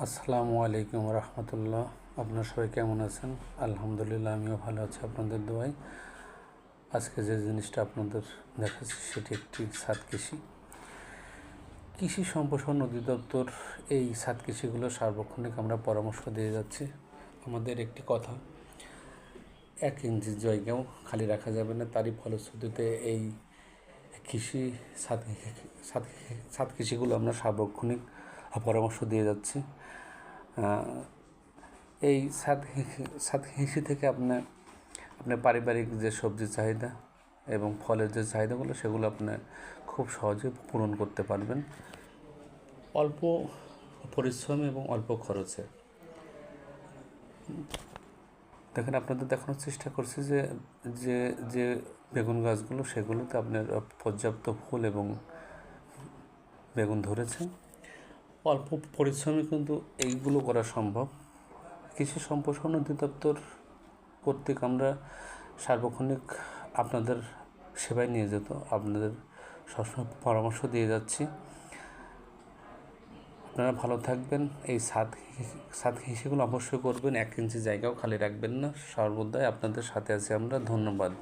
আসসালামু আলাইকুম রহমতুল্লাহ। আপনার সবাই কেমন আছেন? আলহামদুলিল্লাহ, আমিও ভালো আছি আপনাদের দোয়ায়। আজকে যে জিনিসটা আপনাদের দেখাচ্ছি সেটি একটি ছাদ কৃষি। কৃষি সম্প্রসারণ অধিদপ্তর এই ছাদ কৃষিগুলো সার্বক্ষণিক আমরা পরামর্শ দিয়ে যাচ্ছি। আমাদের একটি কথা, 1 ইঞ্চি জায়গাও খালি রাখা যাবে না। তারই ফলশ্রুতিতে এই কৃষি ছাদ ছাদ ছাদ কৃষিগুলো আমরা সার্বক্ষণিক পরামর্শ দিয়ে যাচ্ছি। এই ছাদ কৃষি থেকে আপনার পারিবারিক যে সবজির চাহিদা এবং ফলের যে চাহিদাগুলো সেগুলো আপনি খুব সহজে পূরণ করতে পারবেন অল্প পরিশ্রমে এবং অল্প খরচে। দেখেন, আপনাদের দেখানোর চেষ্টা করছি যে যে যে বেগুন গাছগুলো সেগুলোতে আপনার পর্যাপ্ত ফুল এবং বেগুন ধরেছে। অল্প পরিশ্রমে কিন্তু এইগুলো করা সম্ভব। কৃষি সম্প্রসারণ অধিদপ্তর কর্তৃক আমরা সার্বক্ষণিক আপনাদের সেবায় নিয়ে যেত, আপনাদের সবসময় পরামর্শ দিয়ে যাচ্ছি। আপনারা ভালো থাকবেন। এই ছাদ কৃষিগুলো অবশ্যই করবেন, 1 ইঞ্চি জায়গাও খালি রাখবেন না। সর্বদাই আপনাদের সাথে আছি আমরা। ধন্যবাদ।